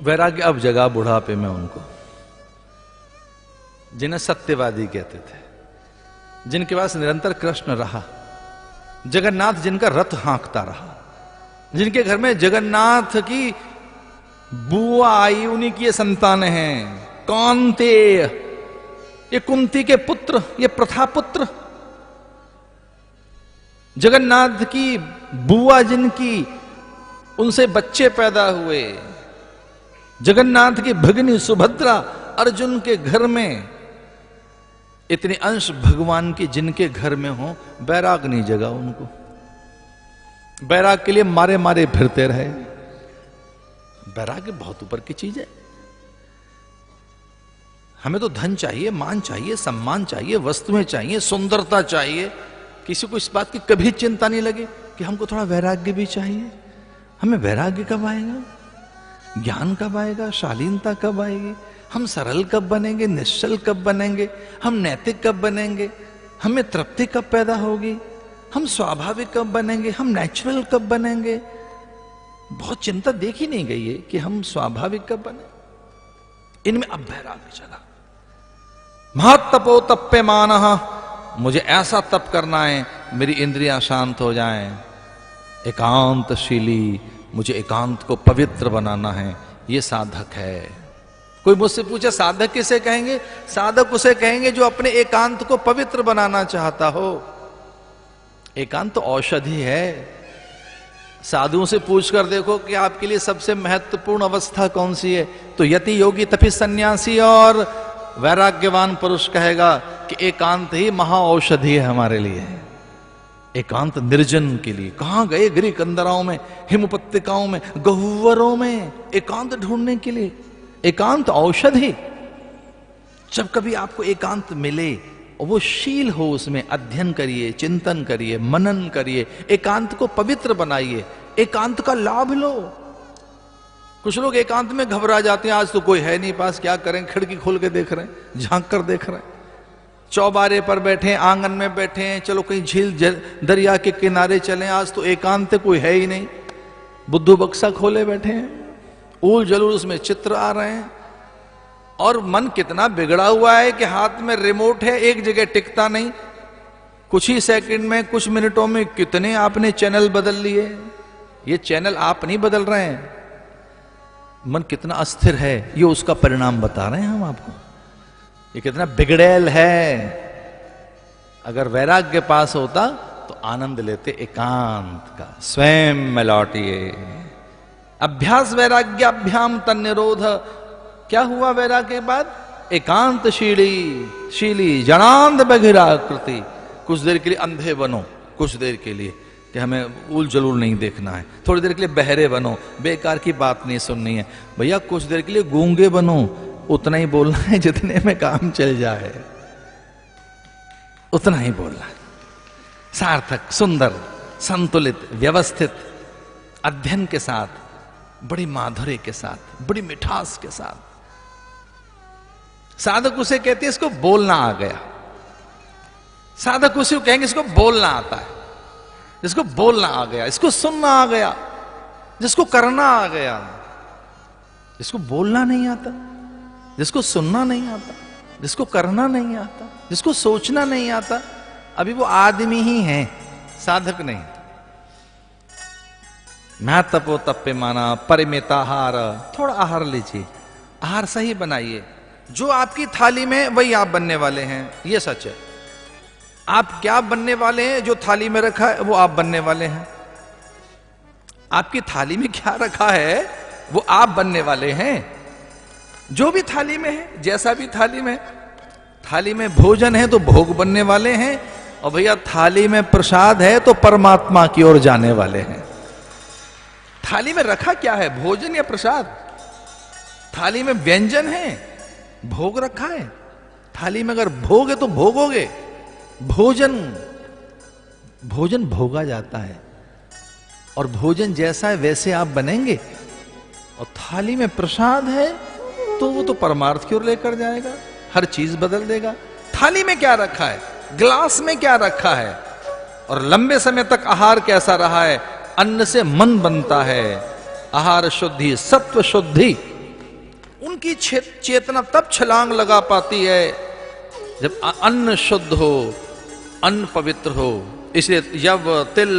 वैराग्य अब जगा बुढ़ापे में उनको, जिन्हें सत्यवादी कहते थे, जिनके पास निरंतर कृष्ण रहा, जगन्नाथ जिनका रथ हाँकता रहा, जिनके घर में जगन्नाथ की बुआ आई, उन्हीं की ये संतान हैं। कांतेय, ये कुंती के पुत्र, ये प्रथा पुत्र, जगन्नाथ की बुआ जिनकी, उनसे बच्चे पैदा हुए। जगन्नाथ की भगिनी सुभद्रा, अर्जुन के घर में इतने अंश भगवान के जिनके घर में हो, बैराग नहीं जगा उनको। बैराग के लिए मारे मारे फिरते रहे। बैराग बहुत ऊपर की चीज है। हमें तो धन चाहिए, मान चाहिए, सम्मान चाहिए, वस्तुएं चाहिए, सुंदरता चाहिए। किसी को इस बात की कभी चिंता नहीं लगे कि हमको थोड़ा वैराग्य भी चाहिए। हमें वैराग्य कब आएगा? ज्ञान कब आएगा? शालीनता कब आएगी? हम सरल कब बनेंगे? निश्चल कब बनेंगे? हम नैतिक कब बनेंगे? हमें तृप्ति कब पैदा होगी? हम स्वाभाविक कब बनेंगे? हम नेचुरल कब बनेंगे? बहुत चिंता देखी नहीं गई है कि हम स्वाभाविक कब बने। इनमें अब वैराग्य चला। महत्तपो तप्यमानः, मुझे ऐसा तप करना है मेरी इंद्रियां शांत हो जाएं। एकांतशीली, मुझे एकांत को पवित्र बनाना है, ये साधक है। कोई मुझसे पूछे साधक किसे कहेंगे? साधक उसे कहेंगे जो अपने एकांत को पवित्र बनाना चाहता हो। एकांत तो औषधि है। साधुओं से पूछकर देखो कि आपके लिए सबसे महत्वपूर्ण अवस्था कौन सी है, तो यति, योगी, तपी, सन्यासी और वैराग्यवान पुरुष कहेगा कि एकांत ही महाऔषधि है हमारे लिए। एकांत निर्जन के लिए कहां गए? गिरी कंदराओं में, हिम उपत्यकाओं में, गहुवरों में एकांत ढूंढने के लिए। एकांत औषधि। जब कभी आपको एकांत मिले और वो शील हो, उसमें अध्ययन करिए, चिंतन करिए, मनन करिए, एकांत को पवित्र बनाइए, एकांत का लाभ लो। कुछ लोग एकांत में घबरा जाते हैं, आज तो कोई है नहीं पास, क्या करें? खिड़की खोल के देख रहे हैं, झांक कर देख रहे हैं, चौबारे पर बैठे, आंगन में बैठे हैं, चलो कहीं झील दरिया के किनारे चलें, आज तो एकांत कोई है ही नहीं। बुद्धू बक्सा खोले बैठे हैं, ऊल जलूल उसमें चित्र आ रहे हैं, और मन कितना बिगड़ा हुआ है कि हाथ में रिमोट है, एक जगह टिकता नहीं। कुछ ही सेकंड में, कुछ मिनटों में कितने आपने चैनल बदल लिए। ये चैनल आप नहीं बदल रहे हैं। मन कितना अस्थिर है, ये उसका परिणाम बता रहे हैं हम आपको। ये कितना बिगड़ैल है। अगर वैराग्य पास होता तो आनंद लेते एकांत का। स्वयं में लौटिए। अभ्यास वैराग्याभ्याम तन्निरोध। क्या हुआ वैराग्य के बाद? एकांत शीली जनांद बघिराकृति। कुछ देर के लिए अंधे बनो, कुछ देर के लिए कि हमें उल जलूल नहीं देखना है। थोड़ी देर के लिए बहरे बनो, बेकार की बात नहीं सुननी है। भैया कुछ देर के लिए गूंगे बनो, उतना ही बोलना है जितने में काम चल जाए, उतना ही बोलना है। सार्थक, सुंदर, संतुलित, व्यवस्थित अध्ययन के साथ, बड़ी माधुर्य के साथ, बड़ी मिठास के साथ। साधक उसे कहते हैं इसको बोलना आ गया। साधक उसे कहेंगे इसको बोलना आता है, जिसको बोलना आ गया, इसको सुनना आ गया, जिसको करना आ गया। जिसको बोलना नहीं आता, जिसको सुनना नहीं आता, जिसको करना नहीं आता, जिसको सोचना नहीं आता, अभी वो आदमी ही है, साधक नहीं। मैं तपो तप्पे माना परिमित आहार। थोड़ा आहार लीजिए, आहार सही बनाइए। जो आपकी थाली में वही आप बनने वाले हैं, ये सच है। आप क्या बनने वाले हैं, जो थाली में रखा है वो आप बनने वाले हैं। आपकी थाली में क्या रखा है वो आप बनने वाले हैं। जो भी थाली में है, जैसा भी थाली में भोजन है तो भोग बनने वाले हैं, और भैया थाली में प्रसाद है तो परमात्मा की ओर जाने वाले हैं। थाली में रखा क्या है, भोजन या प्रसाद? थाली में व्यंजन है, भोग रखा है। थाली में अगर भोग है तो भोगोगे। भोजन भोगा जाता है, और भोजन जैसा है वैसे आप बनेंगे। और थाली में प्रसाद है तो वो तो परमार्थ की ओर लेकर जाएगा, हर चीज बदल देगा। थाली में क्या रखा है, ग्लास में क्या रखा है, और लंबे समय तक आहार कैसा रहा है। अन्न से मन बनता है, आहार शुद्धि, सत्व शुद्धि, उनकी चेतना तब छलांग लगा पाती है जब अन्न शुद्ध हो, अन्न पवित्र हो। इसलिए यव, तिल,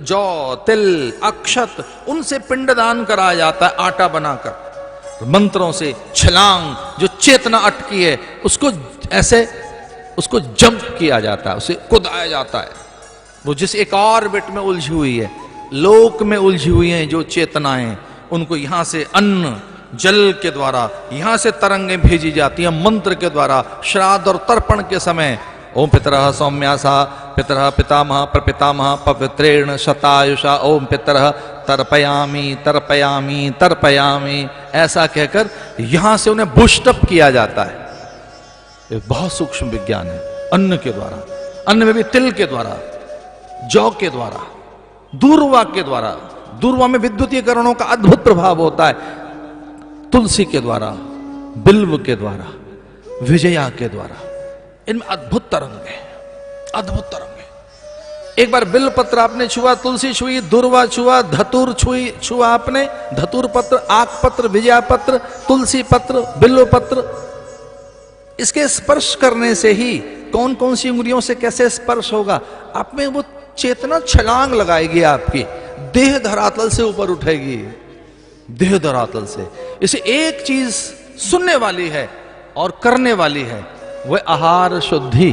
जौ, तिल, अक्षत, उनसे पिंडदान कराया जाता है आटा बनाकर। मंत्रों से छलांग, जो चेतना अटकी है उसको ऐसे उसको जंप किया जाता है, उसे कुदाया जाता है। वो जिस एक ऑर्बिट में उलझी हुई है, लोक में उलझी हुई हैं जो चेतनाएं, उनको यहां से अन्न जल के द्वारा, यहां से तरंगें भेजी जाती हैं मंत्र के द्वारा। श्राद्ध और तर्पण के समय ओम पितरः सौम्यासा पितरः पितामह प्रपितामह पवित्रेण शतायुषा ओम पितरः तर्पयामी तर्पयामी तर्पयामी, ऐसा कहकर यहां से उन्हें बूस्टअप किया जाता है। एक बहुत सूक्ष्म विज्ञान है अन्न के द्वारा। अन्न में भी तिल के द्वारा, जौ के द्वारा, दूर्वा के द्वारा। दूर्वा में विद्युतीकरणों का अद्भुत प्रभाव होता है। तुलसी के द्वारा, बिल्व के द्वारा, विजया के द्वारा, इनमें अद्भुत तरंग है, अद्भुत तरंग है। एक बार बिल्व पत्र आपने छुआ, तुलसी छुई, दुर्वा छुआ, धतूर छुआ आपने, धतूर पत्र, आक पत्र, विजया पत्र, तुलसी पत्र, बिल्व पत्र, इसके स्पर्श करने से ही कौन कौन सी उंगलियों से कैसे स्पर्श होगा, आप में वो चेतना छलांग लगाएगी, आपकी देह धरातल से ऊपर उठेगी, देह धरातल से। इसे एक चीज सुनने वाली है और करने वाली है, वह आहार शुद्धि,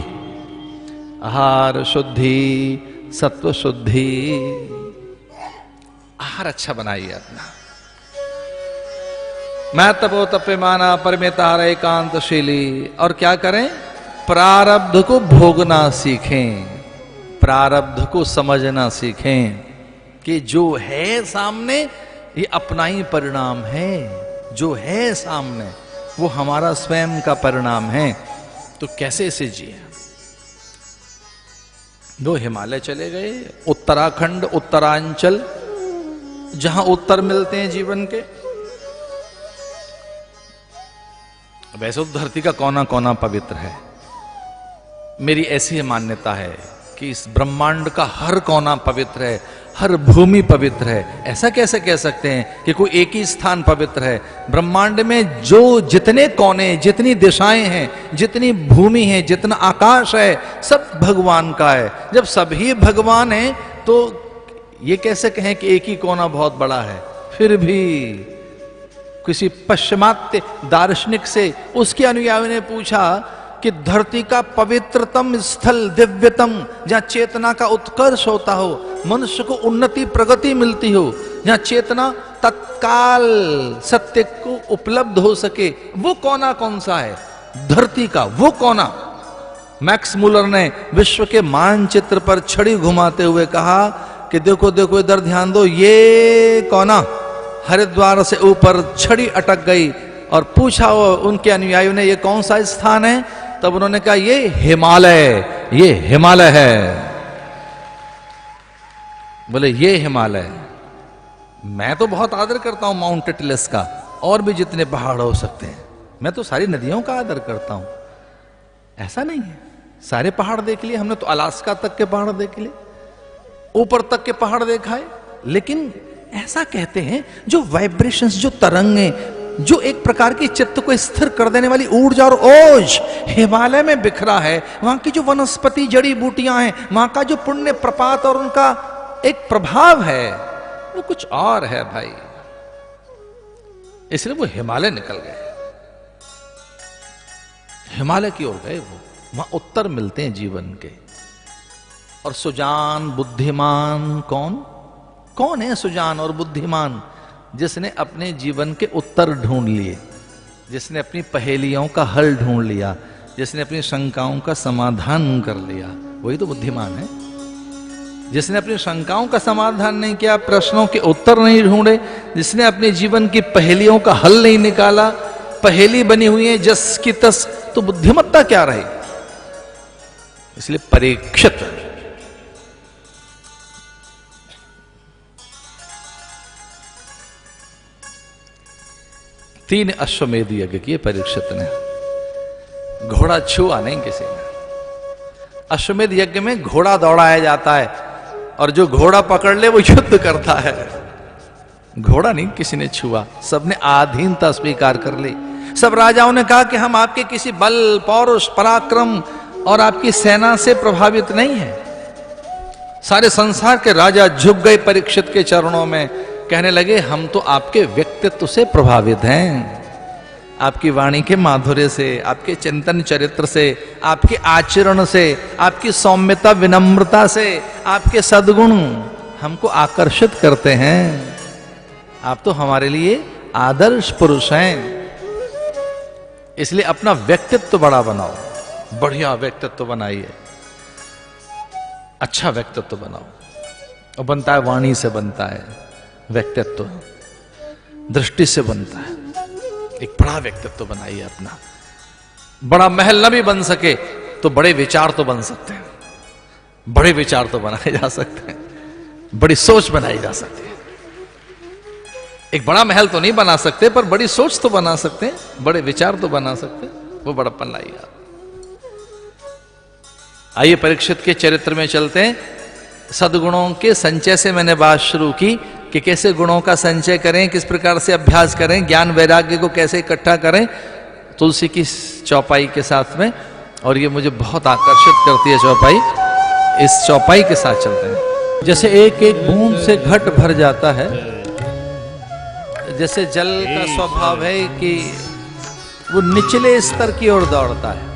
आहार शुद्धि, सत्व शुद्धि। आहार अच्छा बनाइए अपना। मैं तपो तप्यमाना परमेतार एकांतशीली। और क्या करें? प्रारब्ध को भोगना सीखें, प्रारब्ध को समझना सीखें कि जो है सामने ये अपना ही परिणाम है, जो है सामने वो हमारा स्वयं का परिणाम है। तो कैसे इसे जिए? दो हिमालय चले गए, उत्तराखंड, उत्तरांचल, जहां उत्तर मिलते हैं जीवन के। वैसे तो धरती का कोना कोना पवित्र है। मेरी ऐसी मान्यता है कि इस ब्रह्मांड का हर कोना पवित्र है, हर भूमि पवित्र है। ऐसा कैसे कह सकते हैं कि कोई एक ही स्थान पवित्र है? ब्रह्मांड में जो जितने कोने, जितनी दिशाएं हैं, जितनी भूमि है, जितना आकाश है, सब भगवान का है। जब सभी भगवान हैं तो ये कैसे कहें कि एक ही कोना बहुत बड़ा है? फिर भी किसी पश्चिमात्य दार्शनिक से उसके अनुयायियों ने पूछा कि धरती का पवित्रतम स्थल, दिव्यतम, जहां चेतना का उत्कर्ष होता हो, मनुष्य को उन्नति प्रगति मिलती हो, जहां चेतना तत्काल सत्य को उपलब्ध हो सके, वो कोना कौन सा है? धरती का वो कोना। मैक्स मुलर ने विश्व के मानचित्र पर छड़ी घुमाते हुए कहा कि देखो देखो इधर ध्यान दो, ये कोना हरिद्वार से ऊपर छड़ी अटक गई। और पूछा वो उनके अनुयायियों ने ये कौन सा स्थान है? तब उन्होंने कहा ये हिमालय, ये हिमालय है। बोले ये हिमालय। मैं तो बहुत आदर करता हूं माउंट एटलस का, और भी जितने पहाड़ हो सकते हैं। मैं तो सारी नदियों का आदर करता हूं, ऐसा नहीं है। सारे पहाड़ देख लिए हमने, तो अलास्का तक के पहाड़ देख लिए, ऊपर तक के पहाड़ देखा है। लेकिन ऐसा कहते हैं जो वाइब्रेशंस, जो तरंगें, जो एक प्रकार की चित्त को स्थिर कर देने वाली ऊर्जा और ओज हिमालय में बिखरा है। वहां की जो वनस्पति, जड़ी बूटियां हैं, वहां का जो पुण्य प्रपात और उनका एक प्रभाव है, वो कुछ और है भाई। इसलिए वो हिमालय निकल गए, हिमालय की ओर गए। वो वहां उत्तर मिलते हैं जीवन के। और सुजान, बुद्धिमान कौन? कौन है सुजान और बुद्धिमान? जिसने अपने जीवन के उत्तर ढूंढ लिए, जिसने अपनी पहेलियों का हल ढूंढ लिया, जिसने अपनी शंकाओं का समाधान कर लिया, वही तो बुद्धिमान है। जिसने अपनी शंकाओं का समाधान नहीं किया, प्रश्नों के उत्तर नहीं ढूंढे, जिसने अपने जीवन की पहेलियों का हल नहीं निकाला, पहेली बनी हुई है जस की तस, तो बुद्धिमत्ता क्या रही? इसलिए परीक्षित तीन अश्वमेध यज्ञ किए परीक्षित ने। घोड़ा छुआ नहीं किसी ने। अश्वमेध यज्ञ में घोड़ा दौड़ाया जाता है और जो घोड़ा पकड़ ले वो युद्ध करता है। घोड़ा नहीं किसी ने छुआ, सबने आधीनता स्वीकार कर ली। सब राजाओं ने कहा कि हम आपके किसी बल, पौरुष, पराक्रम और आपकी सेना से प्रभावित नहीं है। सारे संसार के राजा झुक गए परीक्षित के चरणों में, कहने लगे हम तो आपके व्यक्तित्व से प्रभावित हैं, आपकी वाणी के माधुर्य से, आपके चिंतन चरित्र से, आपके आचरण से, आपकी सौम्यता विनम्रता से, आपके सद्गुण हमको आकर्षित करते हैं। आप तो हमारे लिए आदर्श पुरुष हैं। इसलिए अपना व्यक्तित्व बड़ा बनाओ, बढ़िया व्यक्तित्व बनाइए, अच्छा व्यक्तित्व बनाओ। और बनता है वाणी से, बनता है व्यक्तित्व, दृष्टि से बनता है। एक बड़ा व्यक्तित्व बनाइए अपना। बड़ा महल न भी बन सके तो बड़े विचार तो बन सकते हैं, बड़े विचार तो बनाए जा सकते हैं, बड़ी सोच बनाई जा सकती है। एक बड़ा महल तो नहीं बना सकते पर बड़ी सोच तो बना सकते हैं, बड़े विचार तो बना सकते हैं। वो बड़प्पन लाइए आप। आइए परीक्षित के चरित्र में चलते हैं। सद्गुणों के संचय से मैंने बात शुरू की कि कैसे गुणों का संचय करें, किस प्रकार से अभ्यास करें, ज्ञान वैराग्य को कैसे इकट्ठा करें, तुलसी की चौपाई के साथ में। और ये मुझे बहुत आकर्षित करती है चौपाई। इस चौपाई के साथ चलते हैं। जैसे एक एक बूंद से घट भर जाता है, जैसे जल का स्वभाव है कि वो निचले स्तर की ओर दौड़ता है।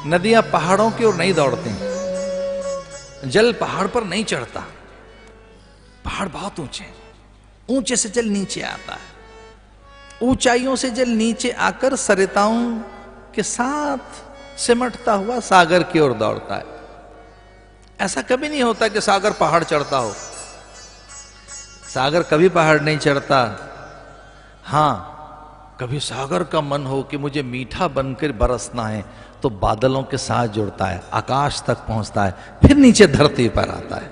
नदियां पहाड़ों की ओर नहीं दौड़ती, जल पहाड़ पर नहीं चढ़ता, पहाड़ बहुत ऊंचे, ऊंचे से जल नीचे आता है, ऊंचाइयों से जल नीचे आकर सरिताओं के साथ सिमटता हुआ सागर की ओर दौड़ता है। ऐसा कभी नहीं होता कि सागर पहाड़ चढ़ता हो, सागर कभी पहाड़ नहीं चढ़ता। हां, कभी सागर का मन हो कि मुझे मीठा बनकर बरसना है तो बादलों के साथ जुड़ता है, आकाश तक पहुंचता है, फिर नीचे धरती पर आता है।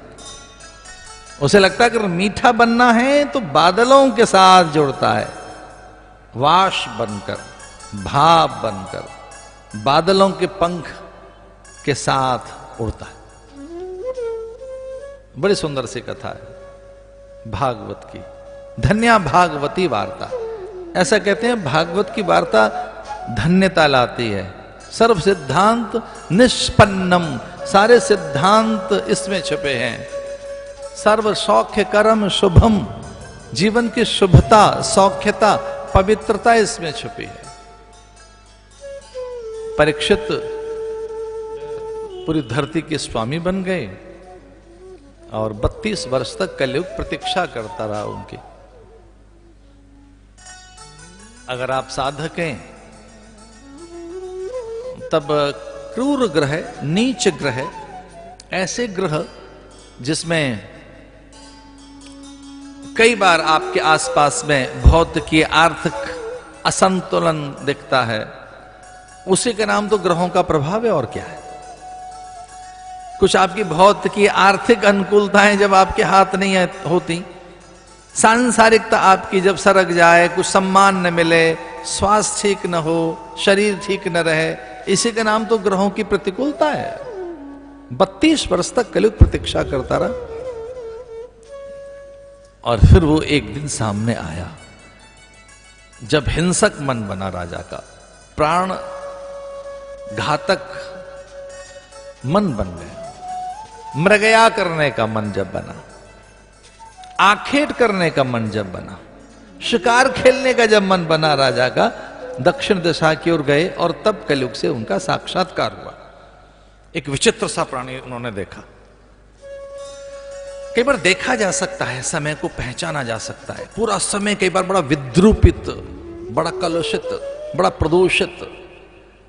उसे लगता है कि मीठा बनना है तो बादलों के साथ जुड़ता है, वाश बनकर, भाप बनकर, बादलों के पंख के साथ उड़ता है। बड़ी सुंदर सी कथा है भागवत की, धन्या भागवती वार्ता। ऐसा कहते हैं भागवत की वार्ता धन्यता लाती है। सर्व सिद्धांत निष्पन्नम, सारे सिद्धांत इसमें छुपे हैं। सर्व सौख्य कर्म शुभम, जीवन की शुभता, सौख्यता, पवित्रता इसमें छुपी है। परीक्षित पूरी धरती के स्वामी बन गए और 32 वर्ष तक कलयुग प्रतीक्षा करता रहा उनकी। अगर आप साधक हैं तब क्रूर ग्रह, नीच ग्रह, ऐसे ग्रह जिसमें कई बार आपके आसपास में भौतिक आर्थिक असंतुलन दिखता है, उसी के नाम तो ग्रहों का प्रभाव है और क्या है। कुछ आपकी भौतिक आर्थिक अनुकूलताएं जब आपके हाथ नहीं होती, सांसारिकता आपकी जब सरक जाए, कुछ सम्मान न मिले, स्वास्थ्य ठीक न हो, शरीर ठीक न रहे, इसी का नाम तो ग्रहों की प्रतिकूलता है। 32 वर्ष तक कलयुग प्रतीक्षा करता रहा और फिर वो एक दिन सामने आया जब हिंसक मन बना राजा का, प्राण घातक मन बन गया, मृगया करने का मन जब बना, आखेट करने का मन जब बना, शिकार खेलने का जब मन बना राजा का, दक्षिण दिशा की ओर गए और तब कलयुग से उनका साक्षात्कार हुआ। एक विचित्र सा प्राणी उन्होंने देखा। कई बार देखा जा सकता है, समय को पहचाना जा सकता है, पूरा समय कई बार बड़ा विद्रूपित, बड़ा कलुषित, बड़ा प्रदूषित।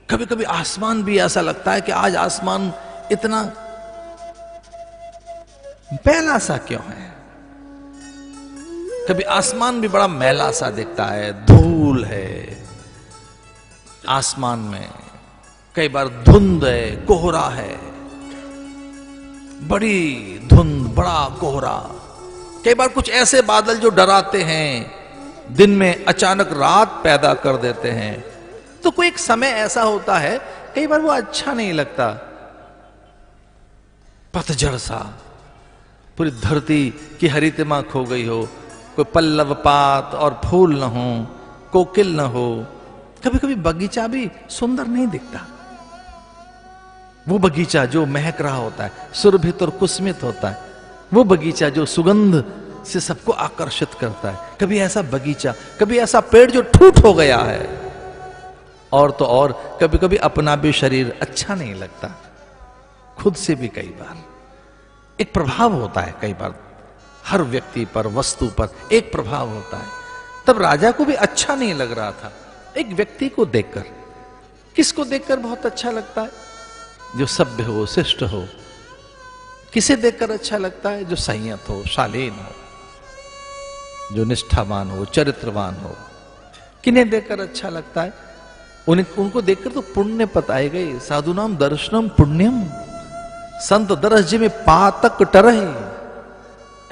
कभी कभी आसमान भी ऐसा लगता है कि आज आसमान इतना मैला सा क्यों है। कभी आसमान भी बड़ा मैला सा दिखता है, धूल है आसमान में, कई बार धुंध है, कोहरा है, बड़ी धुंध, बड़ा कोहरा। कई बार कुछ ऐसे बादल जो डराते हैं, दिन में अचानक रात पैदा कर देते हैं। तो कोई एक समय ऐसा होता है, कई बार वो अच्छा नहीं लगता, पतझड़ सा, पूरी धरती की हरितिमा खो गई हो, कोई पल्लव पात और फूल न हो, कोकिल न हो, कभी कभी बगीचा भी सुंदर नहीं दिखता। वो बगीचा जो महक रहा होता है, सुरभित और कुसमित होता है, वो बगीचा जो सुगंध से सबको आकर्षित करता है। कभी ऐसा बगीचा, कभी ऐसा पेड़ जो ठूठ हो गया है। और तो और कभी कभी अपना भी शरीर अच्छा नहीं लगता, खुद से भी कई बार एक प्रभाव होता है। कई बार हर व्यक्ति पर, वस्तु पर एक प्रभाव होता है। तब राजा को भी अच्छा नहीं लग रहा था एक व्यक्ति को देखकर। किसको देखकर बहुत अच्छा लगता है? जो सभ्य हो, शिष्ट हो। किसे देखकर अच्छा लगता है? जो संयत हो, शालीन हो, जो निष्ठावान हो, चरित्रवान हो। किन्हें देखकर अच्छा लगता है? उनको देखकर तो पुण्य पताए गए। साधु नाम दर्शनम पुण्यम, संत दरस जी में पातक टरहे,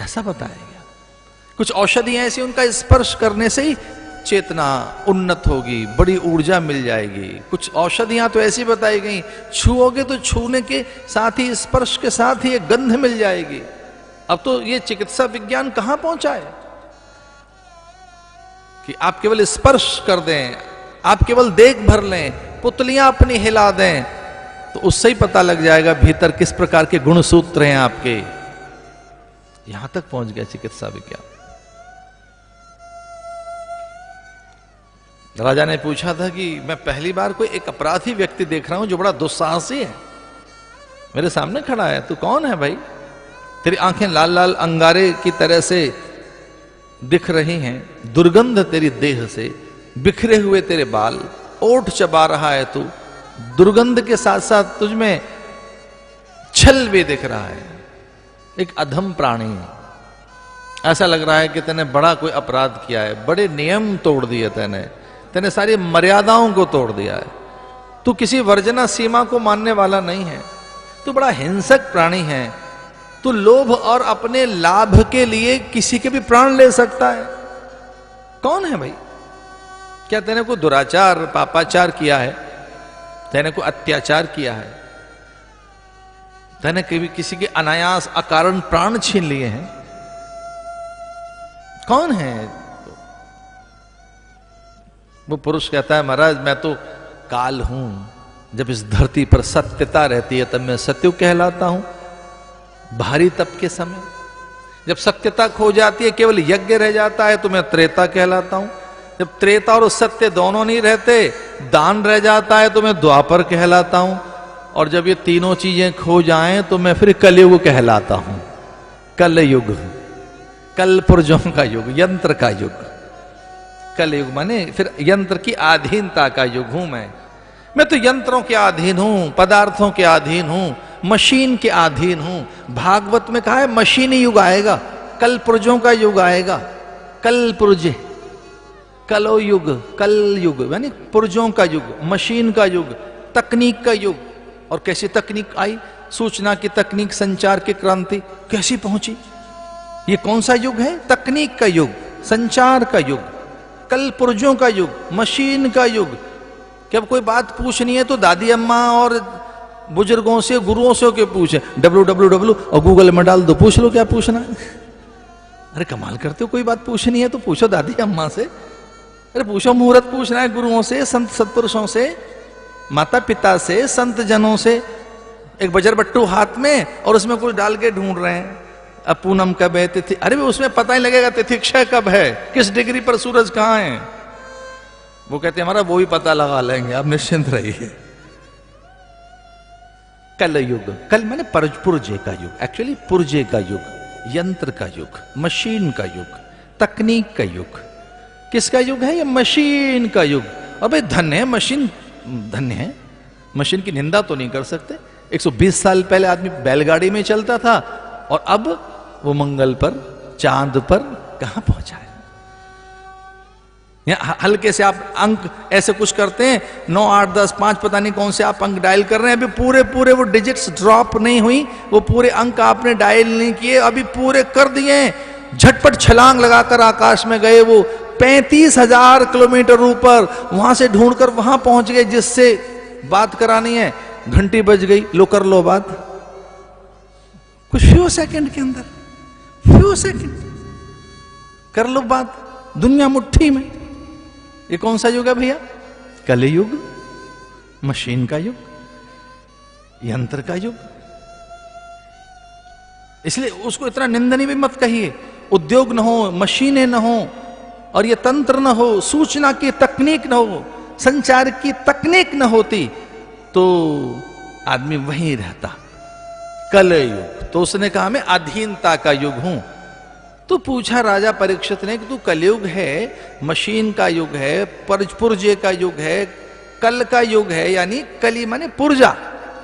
ऐसा बताया गया। कुछ औषधियां ऐसी, उनका स्पर्श करने से ही चेतना उन्नत होगी, बड़ी ऊर्जा मिल जाएगी। कुछ औषधियां तो ऐसी बताई गई, छुओगे तो छूने के साथ ही, स्पर्श के साथ ही एक गंध मिल जाएगी। अब तो ये चिकित्सा विज्ञान कहां पहुंचा है कि आप केवल स्पर्श कर दें, आप केवल देख भर लें, पुतलियां अपनी हिला दें, तो उससे ही पता लग जाएगा भीतर किस प्रकार के गुण सूत्र हैं आपके। यहां तक पहुंच गया चिकित्सा विज्ञान। राजा ने पूछा था कि मैं पहली बार कोई एक अपराधी व्यक्ति देख रहा हूं जो बड़ा दुस्साहसी है, मेरे सामने खड़ा है। तू कौन है भाई? तेरी आंखें लाल लाल अंगारे की तरह से दिख रही हैं, दुर्गंध तेरी देह से, बिखरे हुए तेरे बाल, ओठ चबा रहा है तू, दुर्गंध के साथ साथ तुझमें छल भी दिख रहा है। एक अधम प्राणी, ऐसा लग रहा है कि तूने बड़ा कोई अपराध किया है, बड़े नियम तोड़ दिए तूने सारी मर्यादाओं को तोड़ दिया है। तू किसी वर्जना सीमा को मानने वाला नहीं है, तू बड़ा हिंसक प्राणी है। तू लोभ और अपने लाभ के लिए किसी के भी प्राण ले सकता है। कौन है भाई? क्या तूने कोई दुराचार, पापाचार किया है? तूने कोई अत्याचार किया है? तूने कभी किसी के अनायास अकारण प्राण छीन लिए हैं? कौन है? वो पुरुष कहता है, महाराज मैं तो काल हूं, जब इस धरती पर सत्यता रहती है तब मैं सत्युग कहलाता हूं। भारी तप के समय जब सत्यता खो जाती है, केवल यज्ञ रह जाता है, तो मैं त्रेता कहलाता हूं। जब त्रेता और सत्य दोनों नहीं रहते, दान रह जाता है, तो मैं द्वापर कहलाता हूं। और जब ये तीनों चीजें खो जाएं तो मैं फिर कलयुग कहलाता हूं। कलयुग, कल पुर्जों का युग, यंत्र का युग। कलयुग माने फिर यंत्र की अधीनता का युग हूं मैं तो यंत्रों के अधीन हूं, पदार्थों के अधीन हूं, मशीन के अधीन हूं। भागवत में कहा है मशीनी युग आएगा, कल पुर्जों का युग आएगा। कल पुर्जे, कलो युग, कल युग यानी पुर्जों का युग, मशीन का युग, तकनीक का युग। और कैसी तकनीक आई? सूचना की तकनीक, संचार की क्रांति कैसी पहुंची? ये कौन सा युग है? तकनीक का युग, संचार का युग, कल पुर्जों का युग, मशीन का युग। कि अब कोई बात पूछनी है तो दादी अम्मा और बुजुर्गों से, गुरुओं से के पूछे, www और गूगल में डाल दो, पूछ लो क्या पूछना है। अरे कमाल करते हो, कोई बात पूछनी है तो पूछो दादी अम्मा से। अरे पूछो, मुहूर्त पूछना है गुरुओं से, संत सत्पुरुषों से, माता पिता से, संत जनों से। एक बजर बट्टू हाथ में और उसमें कुछ डाल के ढूंढ रहे हैं, अब पूनम कब है, तिथि, अरे उसमें पता ही लगेगा तिथिक्षय कब है, किस डिग्री पर सूरज कहां है। वो कहते हैं हमारा वो ही पता लगा लेंगे, आप निश्चिंत रहिए। कल युग, कल मैंने पुर्जे का युग, एक्चुअली पुर्जे का युग, यंत्र का युग, मशीन का युग, तकनीक का युग। किसका युग है? ये मशीन का युग। अबे धन्य है मशीन, धन्य है मशीन की निंदा तो नहीं कर सकते। 120 साल पहले आदमी बैलगाड़ी में चलता था और अब वो मंगल पर, चांद पर कहां पहुंचा है। या हल्के से आप अंक ऐसे कुछ करते हैं, 9, 8, 10, 5 पता नहीं कौन से आप अंक डायल कर रहे हैं, अभी पूरे पूरे वो डिजिट्स ड्रॉप नहीं हुई, वो पूरे अंक आपने डायल नहीं किए, अभी पूरे कर दिए। झटपट छलांग लगाकर आकाश में गए, वो 35,000 किलोमीटर ऊपर, वहां से ढूंढकर वहां पहुंच गए जिससे बात करानी है। घंटी बज गई, लो कर लो बात, कुछ फ्यू सेकंड के अंदर, फ्यू सेकंड कर लो बात, दुनिया मुट्ठी में। ये कौन सा युग है भैया? कलयुग, मशीन का युग, यंत्र का युग। इसलिए उसको इतना निंदनीय भी मत कहिए। उद्योग न हो, मशीनें न हो, और ये तंत्र न हो, सूचना की तकनीक न हो, संचार की तकनीक न होती तो आदमी वहीं रहता। कलयुग, तो उसने कहा मैं अधीनता का युग हूं। तो पूछा राजा परीक्षित ने कि तू कलयुग है, मशीन का युग है, पुर्जे का युग है, कल का युग है, यानी कली माने पुर्जा,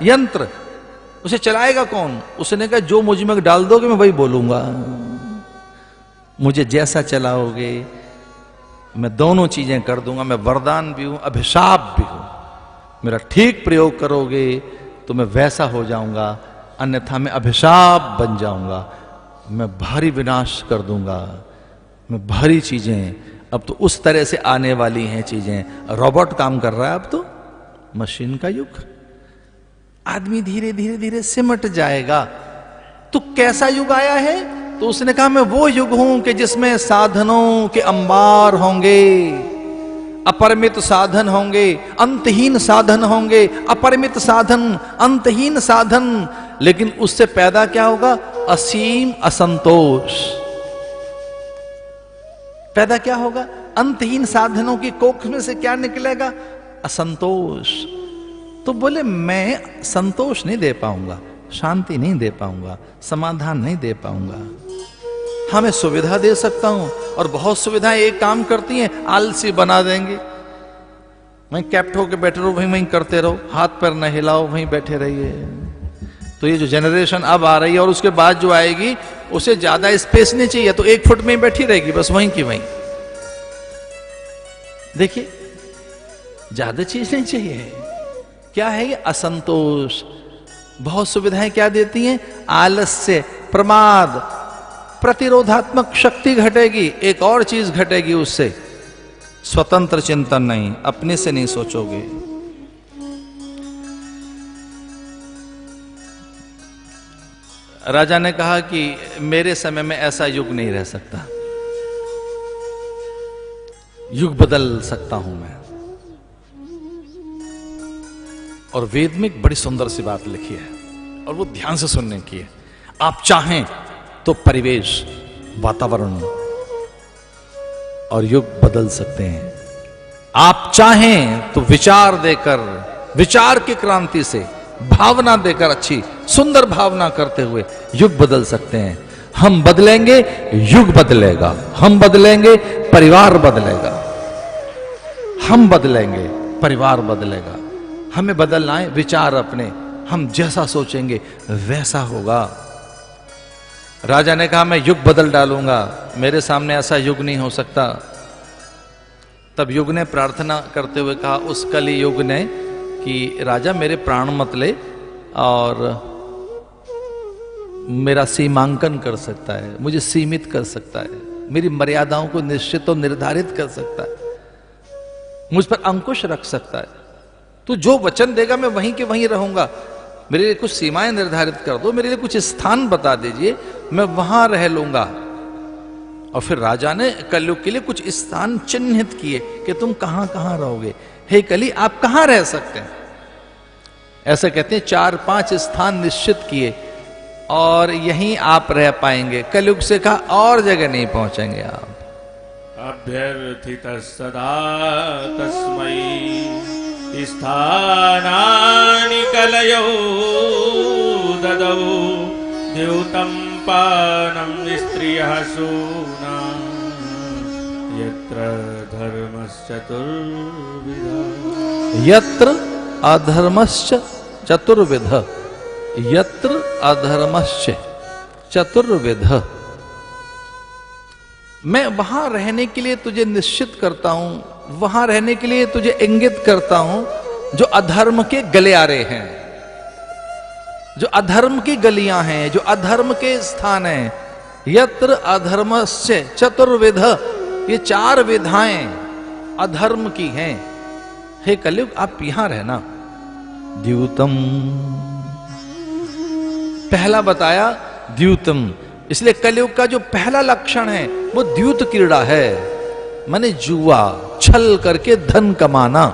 यंत्र, उसे चलाएगा कौन? उसने कहा जो मुझ में डाल दोगे मैं वही बोलूंगा, मुझे जैसा चलाओगे मैं दोनों चीजें कर दूंगा। मैं वरदान भी हूं, अभिशाप भी हूं। मेरा ठीक प्रयोग करोगे तो मैं वैसा हो जाऊंगा, अन्यथा मैं अभिशाप बन जाऊंगा, मैं भारी विनाश कर दूंगा, मैं भारी चीजें। अब तो उस तरह से आने वाली हैं चीजें, रोबोट काम कर रहा है अब तो, मशीन का युग। आदमी धीरे धीरे धीरे सिमट जाएगा। तो कैसा युग आया है? तो उसने कहा मैं वो युग हूं कि जिसमें साधनों के अंबार होंगे, अपरिमित साधन होंगे, अंतहीन साधन होंगे, अपरिमित साधन, अंतहीन साधन। लेकिन उससे पैदा क्या होगा? असीम असंतोष पैदा क्या होगा? अंतहीन साधनों की कोख में से क्या निकलेगा? असंतोष। तो बोले मैं संतोष नहीं दे पाऊंगा, शांति नहीं दे पाऊंगा, समाधान नहीं दे पाऊंगा। हाँ, मैं सुविधा दे सकता हूं, और बहुत सुविधाएं एक काम करती हैं, आलसी बना देंगे। वहीं कैप्ट होके बैठे रहो, वहीं करते रहो, हाथ पैर न हिलाओ, वहीं बैठे रहिए। तो ये जो जनरेशन अब आ रही है और उसके बाद जो आएगी, उसे ज्यादा स्पेस नहीं चाहिए, तो 1 फुट में ही बैठी रहेगी, बस वहीं की वहीं। देखिए, ज्यादा चीज नहीं चाहिए। क्या है ये? असंतोष। बहुत सुविधाएं क्या देती हैं? आलस्य, प्रमाद, प्रतिरोधात्मक शक्ति घटेगी, एक और चीज घटेगी उससे, स्वतंत्र चिंतन नहीं, अपने से नहीं सोचोगे। राजा ने कहा कि मेरे समय में ऐसा युग नहीं रह सकता, युग बदल सकता हूं मैं। और वेद में एक बड़ी सुंदर सी बात लिखी है, और वो ध्यान से सुनने की है। आप चाहें तो परिवेश, वातावरण और युग बदल सकते हैं। आप चाहें तो विचार देकर, विचार की क्रांति से, भावना देकर, अच्छी सुंदर भावना करते हुए युग बदल सकते हैं। हम बदलेंगे, युग बदलेगा। हम बदलेंगे, परिवार बदलेगा। हम बदलेंगे, परिवार बदलेगा। हमें बदलना है विचार अपने, हम जैसा सोचेंगे वैसा होगा। राजा ने कहा मैं युग बदल डालूंगा, मेरे सामने ऐसा युग नहीं हो सकता। तब युग ने प्रार्थना करते हुए कहा, उस कली युग ने, कि राजा मेरे प्राण मत ले, और मेरा सीमांकन कर सकता है, मुझे सीमित कर सकता है, मेरी मर्यादाओं को निश्चित और निर्धारित कर सकता है, मुझ पर अंकुश रख सकता है। तो जो वचन देगा मैं वहीं के वहीं रहूंगा। मेरे लिए कुछ सीमाएं निर्धारित कर दो, मेरे लिए कुछ स्थान बता दीजिए, मैं वहां रह लूंगा। और फिर राजा ने कलयुग के लिए कुछ स्थान चिन्हित किए कि तुम कहां कहां रहोगे। हे कली, आप कहां रह सकते हैं? ऐसा कहते हैं 4-5 स्थान निश्चित किए, और यहीं आप रह पाएंगे। कलयुग से कहा और जगह नहीं पहुंचेंगे आप। अभ्यर्थित सदा तस्मै स्थानानि कलयौ ददौ द्यूतं पानं स्त्रियः सूना यत्र धर्मश्चतुर्विधः। यत्र अधर्मश्च चतुर्विध, यत्र अधर्मश्च चतुर्विध। मैं वहां रहने के लिए तुझे निश्चित करता हूं, वहां रहने के लिए तुझे इंगित करता हूं जो अधर्म के गलियारे हैं, जो अधर्म की गलियां हैं, जो अधर्म के स्थान हैं। यत्र अधर्मस्य चतुर्विध, ये 4 विधाएं अधर्म की हैं। हे कलयुग, आप यहां रहना। द्यूतम, पहला बताया द्यूतम, इसलिए कलयुग का जो पहला लक्षण है वो द्यूत क्रीड़ा है, माने जुआ, छल करके धन कमाना।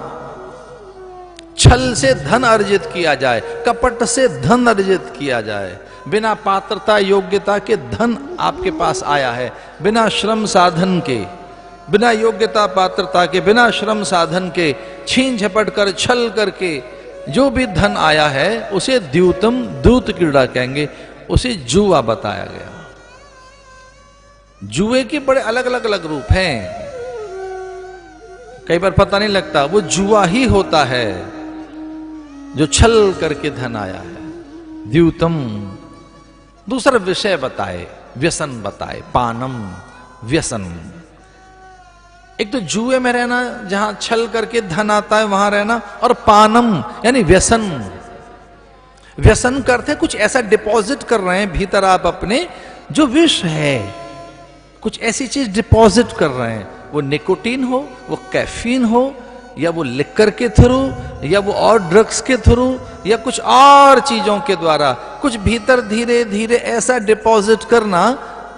छल से धन अर्जित किया जाए, कपट से धन अर्जित किया जाए, बिना पात्रता योग्यता के धन आपके पास आया है, बिना श्रम साधन के, बिना योग्यता पात्रता के, बिना श्रम साधन के, छीन झपट कर छल करके जो भी धन आया है उसे द्यूतम, दूत क्रीड़ा कहेंगे, उसे जुआ बताया गया। जुए के बड़े अलग अलग रूप हैं, कई बार पता नहीं लगता वो जुआ ही होता है जो छल करके धन आया है। द्यूतम। दूसरा विषय बताए, व्यसन बताए, पानम व्यसन। एक तो जुए में रहना जहां छल करके धन आता है वहां रहना, और पानम यानी व्यसन। व्यसन करते कुछ ऐसा डिपॉजिट कर रहे हैं भीतर आप अपने जो विष है, कुछ ऐसी चीज डिपॉजिट कर रहे हैं, वो निकोटीन हो, वो कैफीन हो, या वो लिकर के थ्रू, या वो और ड्रग्स के थ्रू, या कुछ और चीजों के द्वारा कुछ भीतर धीरे धीरे ऐसा डिपॉजिट करना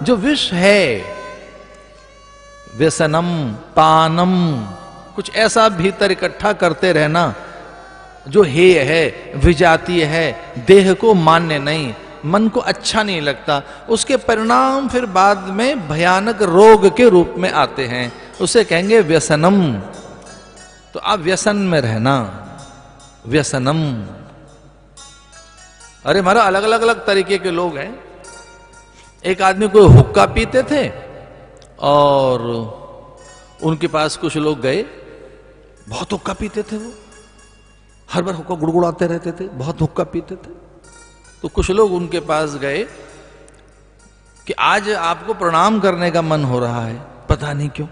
जो विष है। व्यसनम पानम, कुछ ऐसा भीतर इकट्ठा करते रहना जो हेय है, विजातीय है, देह को मान्य नहीं, मन को अच्छा नहीं लगता, उसके परिणाम फिर बाद में भयानक रोग के रूप में आते हैं, उसे कहेंगे व्यसनम। तो आप व्यसन में रहना, व्यसनम। अरे हमारा अलग अलग तरीके के लोग हैं। एक आदमी को हुक्का पीते थे और उनके पास कुछ लोग गए, बहुत हुक्का पीते थे, वो हर बार हुक्का गुड़गुड़ाते रहते थे, बहुत हुक्का पीते थे। तो कुछ लोग उनके पास गए कि आज आपको प्रणाम करने का मन हो रहा है, पता नहीं क्यों।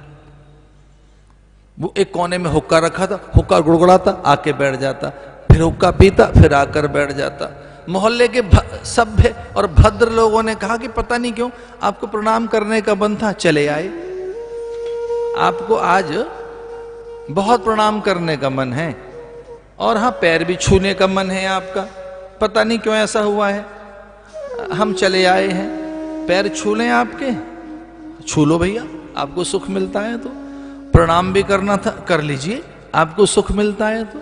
वो एक कोने में हुक्का रखा था, हुक्का गुड़गुड़ाता, आके बैठ जाता, फिर हुक्का पीता, फिर आकर बैठ जाता। मोहल्ले के सभ्य और भद्र लोगों ने कहा कि पता नहीं क्यों आपको प्रणाम करने का मन था, चले आए, आपको आज बहुत प्रणाम करने का मन है, और हाँ पैर भी छूने का मन है आपका, पता नहीं क्यों ऐसा हुआ है, हम चले आए हैं, पैर छू लें आपके, छू लो भैया, आपको सुख मिलता है तो। प्रणाम भी करना था, कर लीजिए, आपको सुख मिलता है तो।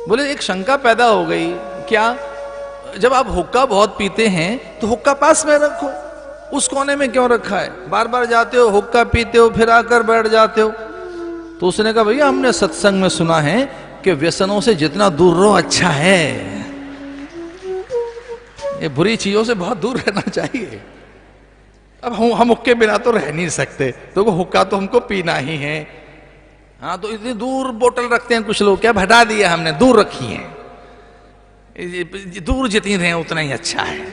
बोले एक शंका पैदा हो गई, क्या? जब आप हुक्का बहुत पीते हैं तो हुक्का पास में रखो, उस कोने में क्यों रखा है? बार बार जाते हो, हुक्का पीते हो, फिर आकर बैठ जाते हो। तो उसने कहा भैया हमने सत्संग में सुना है कि व्यसनों से जितना दूर रहो अच्छा है, ये बुरी चीजों से बहुत दूर रहना चाहिए। अब हम हुक्के बिना तो रह नहीं सकते, तो वो हुक्का तो हमको पीना ही है। हाँ तो इतनी दूर बोतल रखते हैं कुछ लोग, क्या हटा दिया हमने, दूर रखी है, दूर जितनी रहे उतना ही अच्छा है।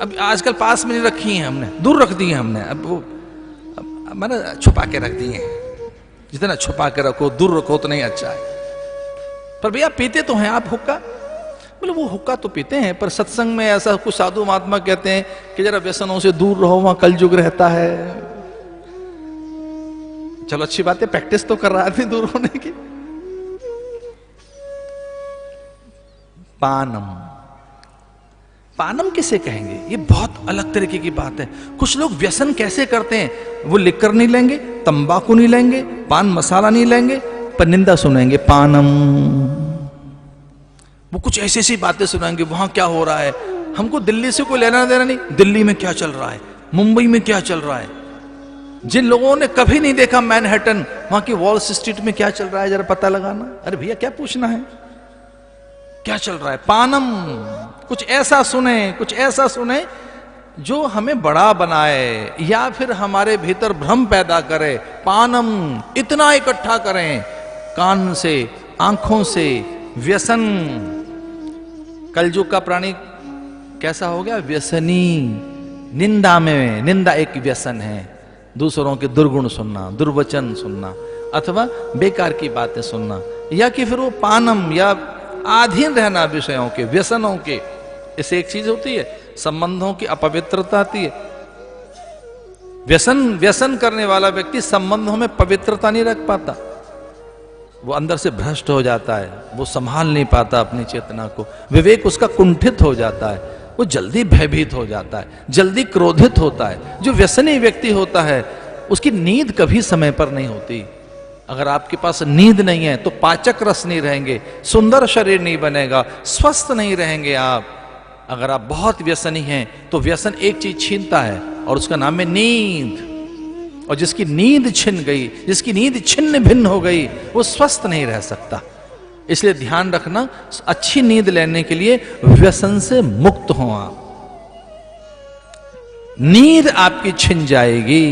अब आजकल पास में नहीं रखी है हमने, दूर रख दी है हमने, अब वो मैंने छुपा के रख दी है, जितना छुपा के रखो, दूर रखो उतना ही अच्छा है। पर भैया पीते तो हैं आप हुक्का? बोले वो हुक्का तो पीते हैं, पर सत्संग में ऐसा कुछ साधु महात्मा कहते हैं कि जरा व्यसनों से दूर रहो, वहां कलयुग रहता है। चलो अच्छी बात है, प्रैक्टिस तो कर रहा है दूर होने की। पानम, पानम किसे कहेंगे? ये बहुत अलग तरीके की बात है। कुछ लोग व्यसन कैसे करते हैं, वो लिकर नहीं लेंगे, तंबाकू नहीं लेंगे, पान मसाला नहीं लेंगे, पर निंदा सुनेंगे, पानम। वो कुछ ऐसी ऐसी बातें सुनाएंगे, वहां क्या हो रहा है, हमको दिल्ली से कोई लेना देना नहीं, दिल्ली में क्या चल रहा है, मुंबई में क्या चल रहा है। जिन लोगों ने कभी नहीं देखा मैनहट्टन, वहां की वॉल स्ट्रीट में क्या चल रहा है जरा पता लगाना। अरे भैया क्या पूछना है, क्या चल रहा है? पानम। कुछ ऐसा सुने, कुछ ऐसा सुने जो हमें बड़ा बनाए या फिर हमारे भीतर भ्रम पैदा करे। पानम, इतना इकट्ठा करें, कान से, आंखों से, व्यसन। कलयुग का प्राणी कैसा हो गया? व्यसनी। निंदा में, निंदा एक व्यसन है, दूसरों के दुर्गुण सुनना, दुर्वचन सुनना, अथवा बेकार की बातें सुनना, या कि फिर वो पानम या आधीन रहना विषयों के, व्यसनों के। इससे एक चीज होती है, संबंधों की अपवित्रता आती है। व्यसन करने वाला व्यक्ति संबंधों में पवित्रता नहीं रख पाता, वो अंदर से भ्रष्ट हो जाता है, वो संभाल नहीं पाता अपनी चेतना को, विवेक उसका कुंठित हो जाता है, वो जल्दी भयभीत हो जाता है, जल्दी क्रोधित होता है। जो व्यसनी व्यक्ति होता है उसकी नींद कभी समय पर नहीं होती, अगर आपके पास नींद नहीं है तो पाचक रस नहीं रहेंगे, सुंदर शरीर नहीं बनेगा, स्वस्थ नहीं रहेंगे आप। अगर आप बहुत व्यसनी हैं तो व्यसन एक चीज छीनता है और उसका नाम है नींद। और जिसकी नींद छिन गई, जिसकी नींद छिन्न भिन्न हो गई, वो स्वस्थ नहीं रह सकता। इसलिए ध्यान रखना, अच्छी नींद लेने के लिए व्यसन से मुक्त हो आप। नींद आपकी छिन जाएगी।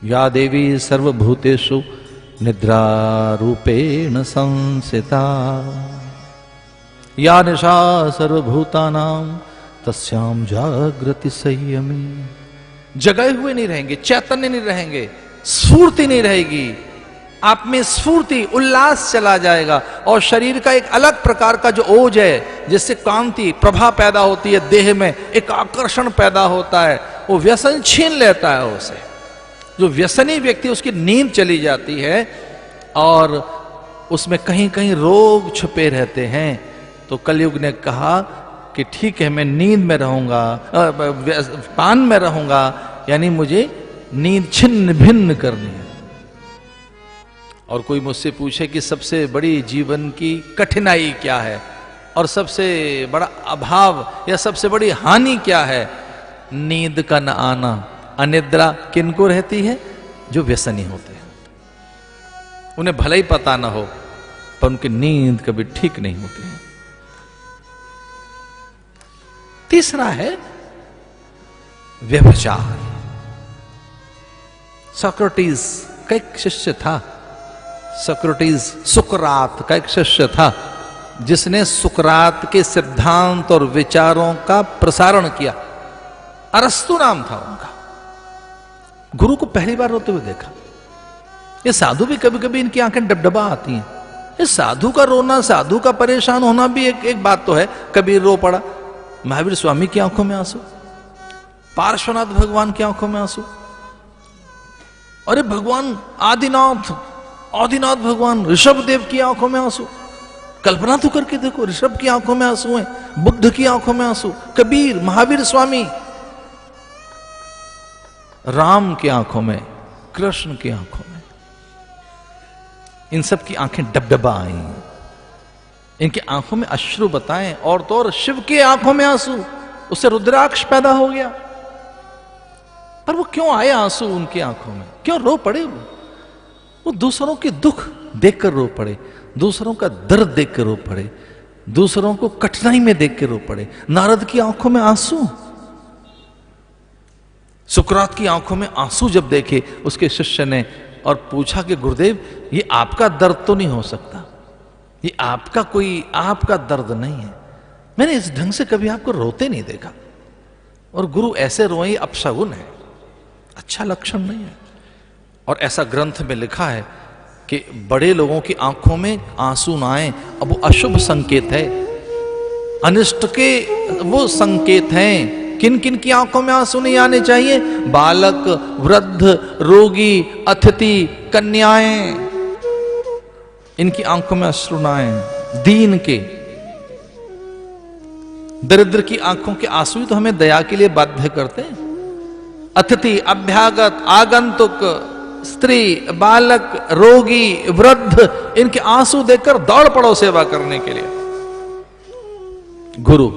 या देवी सर्वभूतेषु निद्रा रूपेण संसिता, या निशा सर्वभूतानां तस्याम जागृति संयमी। जगाए हुए नहीं रहेंगे, चैतन्य नहीं रहेंगे, स्फूर्ति नहीं रहेगी, आप में स्फूर्ति उल्लास चला जाएगा और शरीर का एक अलग प्रकार का जो ओज है, जिससे कांति प्रभा पैदा होती है, देह में एक आकर्षण पैदा होता है, वो व्यसन छीन लेता है उसे। जो व्यसनी व्यक्ति, उसकी नींद चली जाती है और उसमें कहीं कहीं रोग छुपे रहते हैं। तो कलयुग ने कहा कि ठीक है, मैं नींद में रहूंगा, पान में रहूंगा, यानी मुझे नींद छिन्न भिन्न करनी है। और कोई मुझसे पूछे कि सबसे बड़ी जीवन की कठिनाई क्या है और सबसे बड़ा अभाव या सबसे बड़ी हानि क्या है? नींद का न आना। अनिद्रा किनको रहती है? जो व्यसनी होते हैं। उन्हें भले ही पता ना हो, पर उनकी नींद कभी ठीक नहीं होती है। तीसरा है व्यभिचार। सोक्रेटिस का एक शिष्य था, सोक्रेटिस सुकरात का एक शिष्य था, जिसने सुकरात के सिद्धांत और विचारों का प्रसारण किया। अरस्तु नाम था उनका। गुरु को पहली बार रोते हुए देखा। ये साधु भी कभी कभी इनकी आंखें डबडबा आती हैं। इस साधु का रोना, साधु का परेशान होना भी एक बात तो है। कबीर रो पड़ा, महावीर स्वामी की आंखों में आंसू, पार्श्वनाथ भगवान की आंखों में आंसू, अरे भगवान आदिनाथ भगवान ऋषभ देव की आंखों में आंसू। कल्पना तो करके देखो, ऋषभ की आंखों में आंसू हैं, बुद्ध की आंखों में आंसू, कबीर, महावीर स्वामी, राम की आंखों में, कृष्ण की आंखों में, इन सब की आंखें डबडबा आई। इनकी आंखों में अश्रु बताएं, और तो और शिव की आंखों में आंसू, उससे रुद्राक्ष पैदा हो गया। पर वो क्यों आए आंसू उनकी आंखों में? क्यों रो पड़े? वो दूसरों के दुख देखकर रो पड़े, दूसरों का दर्द देखकर रो पड़े, दूसरों को कठिनाई में देख कर रो पड़े। नारद की आंखों में आंसू, सुकरात की आंखों में आंसू जब देखे उसके शिष्य ने, और पूछा कि गुरुदेव, ये आपका दर्द तो नहीं हो सकता, ये आपका दर्द नहीं है, मैंने इस ढंग से कभी आपको रोते नहीं देखा। और गुरु ऐसे रोए, अपशगुन है, अच्छा लक्षण नहीं है। और ऐसा ग्रंथ में लिखा है कि बड़े लोगों की आंखों में आंसू ना आए, अब वो अशुभ संकेत है, अनिष्ट के वो संकेत हैं। किन किन की आंखों में आंसू नहीं आने चाहिए? बालक, वृद्ध, रोगी, अतिथि, कन्याएं, इनकी आंखों में अश्रु ना आए। दीन के, दरिद्र की आंखों के आंसू तो हमें दया के लिए बाध्य करते हैं। अतिथि, अभ्यागत, आगंतुक, स्त्री, बालक, रोगी, वृद्ध, इनके आंसू देखकर दौड़ पड़ो सेवा करने के लिए। गुरु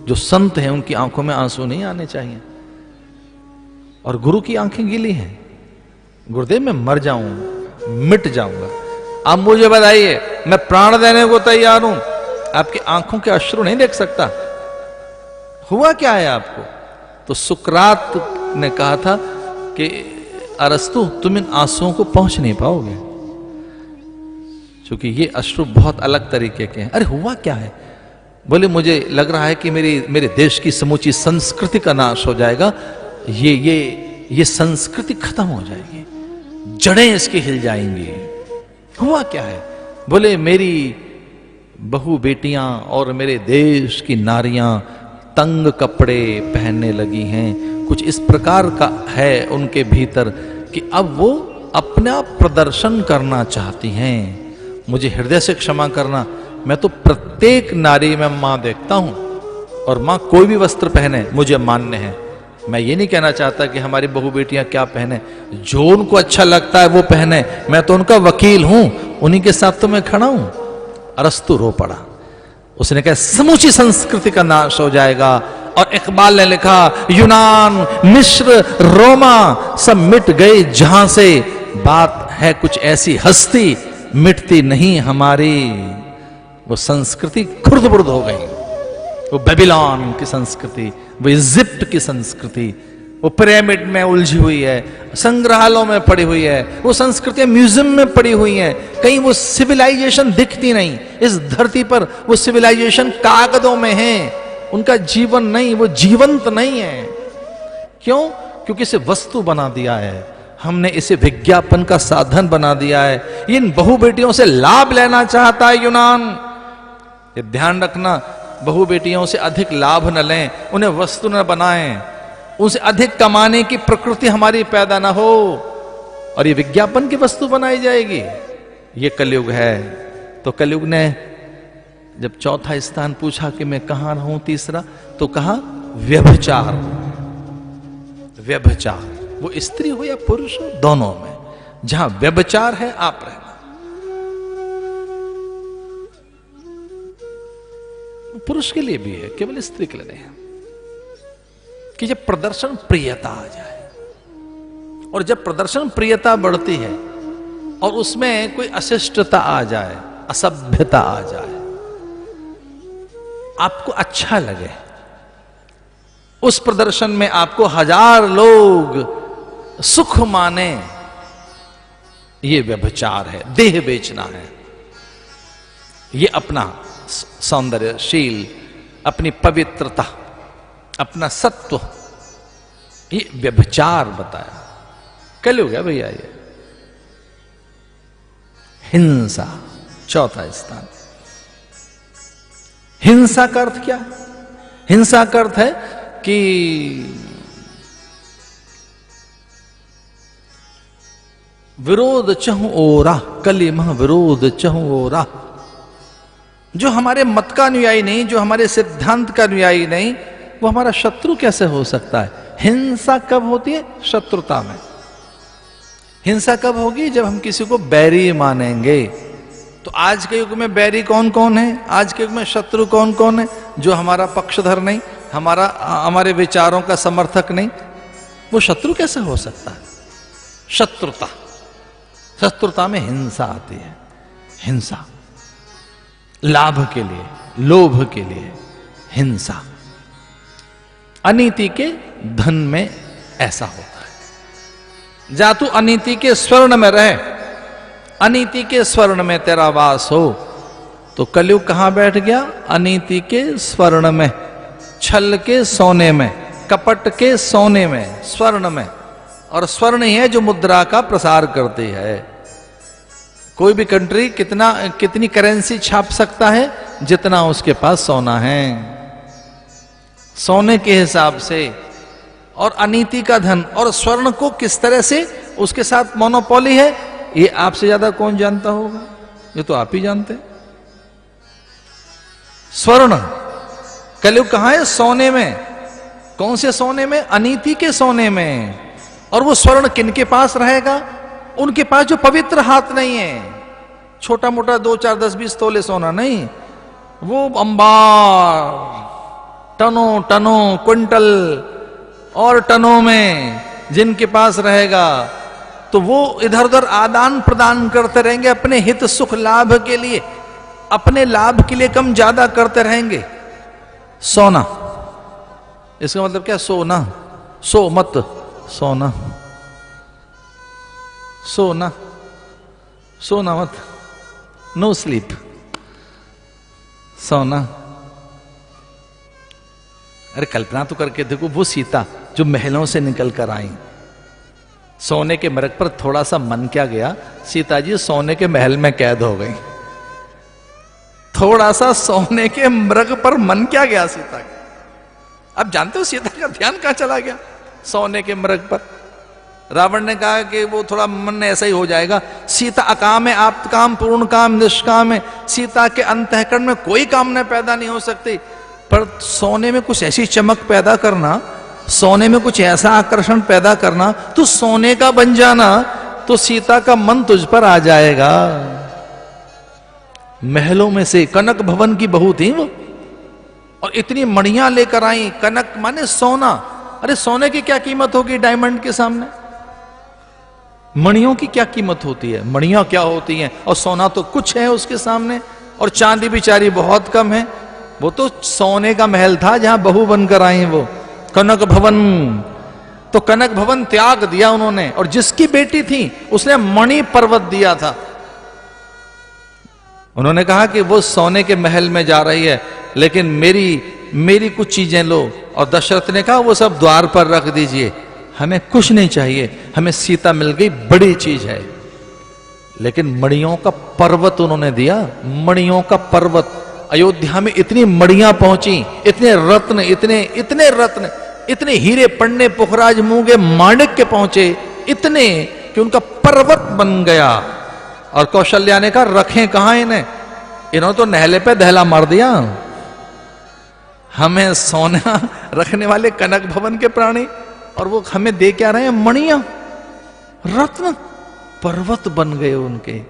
जो संत हैं, उनकी आंखों में आंसू नहीं आने चाहिए। और गुरु की आंखें गीली हैं। गुरुदेव, मैं मर जाऊं, मिट जाऊंगा, आप मुझे बताइए, मैं प्राण देने को तैयार हूं, आपकी आंखों के अश्रु नहीं देख सकता। हुआ क्या है आपको? तो सुकरात ने कहा था कि अरस्तु, तुम इन आंसुओं को पहुंच नहीं पाओगे, क्योंकि ये अश्रु बहुत अलग तरीके के हैं। अरे हुआ क्या है? बोले, मुझे लग रहा है कि मेरे देश की समूची संस्कृति का नाश हो जाएगा, ये संस्कृति खत्म हो जाएगी, जड़ें इसकी हिल जाएंगी। हुआ क्या है? बोले, मेरी बहु बेटियां और मेरे देश की नारियां तंग कपड़े पहनने लगी हैं। कुछ इस प्रकार का है उनके भीतर कि अब वो अपना प्रदर्शन करना चाहती हैं। मुझे हृदय से क्षमा करना, मैं तो प्रत्येक नारी में मां देखता हूं, और मां कोई भी वस्त्र पहने मुझे मान्य है। मैं ये नहीं कहना चाहता कि हमारी बहू बेटियां क्या पहने, जो उनको अच्छा लगता है वो पहने, मैं तो उनका वकील हूं, उन्हीं के साथ तो मैं खड़ा हूं। अरस्तु रो पड़ा, उसने कहा समूची संस्कृति का नाश हो जाएगा। और इकबाल ने लिखा यूनान, मिस्र, रोमा सब मिट गए जहां से, बात है कुछ ऐसी हस्ती मिटती नहीं हमारी। वो संस्कृति खुर्द-बुर्द हो गई, वो बेबीलोन की संस्कृति, वो इजिप्ट की संस्कृति, वो पिरामिड में उलझी हुई है, संग्रहालयों में पड़ी हुई है, वो संस्कृति म्यूजियम में पड़ी हुई है, कहीं वो सिविलाइजेशन दिखती नहीं। इस धरती पर वो सिविलाइजेशन कागजों में है, उनका जीवन नहीं, वो जीवंत नहीं है। क्यों? क्योंकि इसे वस्तु बना दिया है हमने, इसे विज्ञापन का साधन बना दिया है। इन बहु बेटियों से लाभ लेना चाहता है यूनान। ये ध्यान रखना, बहु बेटियों से अधिक लाभ न लें, उन्हें वस्तु न बनाएं, उनसे अधिक कमाने की प्रकृति हमारी पैदा ना हो, और ये विज्ञापन की वस्तु बनाई जाएगी। ये कलयुग है। तो कलयुग ने जब चौथा स्थान पूछा कि मैं कहां रहूं, तीसरा, तो कहा व्यभिचार। व्यभिचार, वो स्त्री हो या पुरुष हो, दोनों में जहां व्यभिचार है आप रहना। पुरुष के लिए भी है, केवल स्त्री के लिए नहीं है। कि जब प्रदर्शन प्रियता आ जाए, और जब प्रदर्शन प्रियता बढ़ती है और उसमें कोई अशिष्टता आ जाए, असभ्यता आ जाए, आपको अच्छा लगे, उस प्रदर्शन में आपको 1000 लोग सुख माने, ये व्यभिचार है, देह बेचना है। ये अपना सौंदर्यशील, अपनी पवित्रता, अपना सत्व, ये व्यभिचार बताया। कलयुग है भैया ये। हिंसा, चौथा स्थान। हिंसा का अर्थ क्या? हिंसा का अर्थ है कि विरोध चहु ओरा, कलिमह विरोध चहु ओरा। जो हमारे मत का अनुयायी नहीं, जो हमारे सिद्धांत का अनुयायी नहीं, वो हमारा शत्रु कैसे हो सकता है? हिंसा कब होती है? शत्रुता में। हिंसा कब होगी? जब हम किसी को बैरी मानेंगे। तो आज के युग में बैरी कौन कौन है? आज के युग में शत्रु कौन कौन है? जो हमारा पक्षधर नहीं, हमारे विचारों का समर्थक नहीं, वो शत्रु कैसे हो सकता है? शत्रुता, शत्रुता में हिंसा आती है। हिंसा लाभ के लिए, लोभ के लिए हिंसा। अनीति के धन में ऐसा होता है। जा तू अनीति के स्वर्ण में रहे, अनीति के स्वर्ण में तेरा वास हो। तो कलयुग कहां बैठ गया? अनीति के स्वर्ण में, छल के सोने में, कपट के सोने में, स्वर्ण में। और स्वर्ण ही है जो मुद्रा का प्रसार करती है। कोई भी कंट्री कितनी करेंसी छाप सकता है? जितना उसके पास सोना है, सोने के हिसाब से। और अनीति का धन और स्वर्ण को किस तरह से उसके साथ मोनोपोली है, ये आपसे ज्यादा कौन जानता होगा? ये तो आप ही जानते हैं। स्वर्ण, कलयुग कहां है? सोने में। कौन से सोने में? अनीति के सोने में। और वो स्वर्ण किनके पास रहेगा? उनके पास जो पवित्र हाथ नहीं है। छोटा मोटा 2, 4, 10, 20 तोले सोना नहीं, वो अंबार, टनों टनों, क्विंटल और टनों में जिनके पास रहेगा, तो वो इधर उधर आदान प्रदान करते रहेंगे अपने हित सुख लाभ के लिए, अपने लाभ के लिए कम ज्यादा करते रहेंगे। सोना, इसका मतलब क्या? सोना, सो मत, सोना, सोना, सोना मत, नो स्लीप, सोना। अरे कल्पना तो करके देखो, वो सीता जो महलों से निकल कर आई, सोने के मृग पर थोड़ा सा मन क्या गया, सीता जी सोने के महल में कैद हो गई। थोड़ा सा सोने के मृग पर मन क्या गया सीता का? अब जानते हो सीता का ध्यान कहां चला गया? सोने के मृग पर। रावण ने कहा कि वो थोड़ा मन ऐसा ही हो जाएगा। सीता अकाम है, आप काम, पूर्ण काम, निष्काम है। सीता के अंतःकरण में कोई कामना पैदा नहीं हो सकती, पर सोने में कुछ ऐसी चमक पैदा करना सोने में कुछ ऐसा आकर्षण पैदा करना, तू सोने का बन जाना, तो सीता का मन तुझ पर आ जाएगा। महलों में से कनक भवन की बहू थी वो, और इतनी मणियां लेकर आई। कनक माने सोना। अरे सोने की क्या कीमत होगी डायमंड के सामने? मणियों की क्या कीमत होती है? मणियां क्या होती हैं? और सोना तो कुछ है उसके सामने। और चांदी बिचारी बहुत कम है। वो तो सोने का महल था जहां बहू बनकर आई वो, कनक भवन। तो कनक भवन त्याग दिया उन्होंने, और जिसकी बेटी थी उसने मणि पर्वत दिया था। उन्होंने कहा कि वो सोने के महल में जा रही है, लेकिन मेरी कुछ चीजें लो। और दशरथ ने कहा वो सब द्वार पर रख दीजिए, हमें कुछ नहीं चाहिए, हमें सीता मिल गई, बड़ी चीज है। लेकिन मणियों का पर्वत उन्होंने दिया। मणियों का पर्वत। अयोध्या में इतनी मणियां पहुंची, इतने रत्न, इतने रत्न, इतने हीरे पन्ने पुखराज मूंगे माणिक्य पहुंचे, इतने कि उनका पर्वत बन गया। और कौशल्या ने कहा रखें कहां इन्हें? इन्होंने तो नहले पे दहला मार दिया। हमें सोना रखने वाले कनक भवन के प्राणी, और वो हमें दे क्या रहे हैं? मणियां, रत्न, पर्वत बन गए उनके।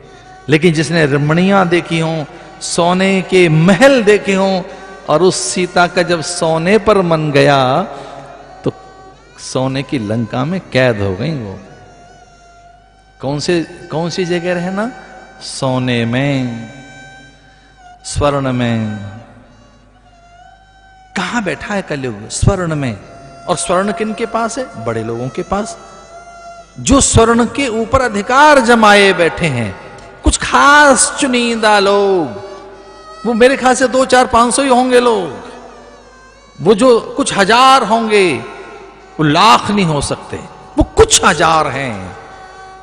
लेकिन जिसने मणियां देखी हों, सोने के महल देखे हों, और उस सीता का जब सोने पर मन गया तो सोने की लंका में कैद हो गई वो। कौन सी जगह रहना? सोने में, स्वर्ण में। कहां बैठा है कलयुग? स्वर्ण में। और स्वर्ण किन के पास है? बड़े लोगों के पास, जो स्वर्ण के ऊपर अधिकार जमाए बैठे हैं। कुछ खास चुनिंदा लोग, वो मेरे ख्याल से 2, 4, 500 ही होंगे लोग। वो जो कुछ हजार होंगे, वो लाख नहीं हो सकते, वो कुछ हजार हैं।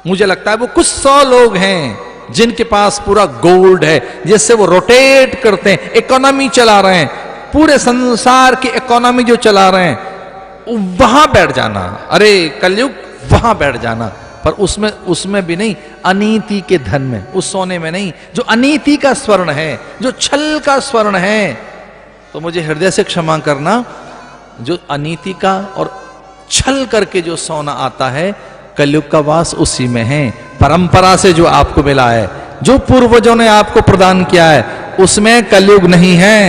मुझे लगता है वो कुछ 100 लोग हैं जिनके पास पूरा गोल्ड है, जिससे वो रोटेट करते हैं, इकोनॉमी चला रहे हैं, पूरे संसार की इकोनॉमी जो चला रहे हैं। वहां बैठ जाना, अरे कलयुग, वहां बैठ जाना। पर उसमें भी नहीं, अनीति के धन में, उस सोने में नहीं जो अनीति का स्वर्ण है, जो छल का स्वर्ण है। तो मुझे हृदय से क्षमा करना, जो अनीति का और छल करके जो सोना आता है, कलयुग का वास उसी में है। परंपरा से जो आपको मिला है, जो पूर्वजों ने आपको प्रदान किया है, उसमें कलयुग नहीं है,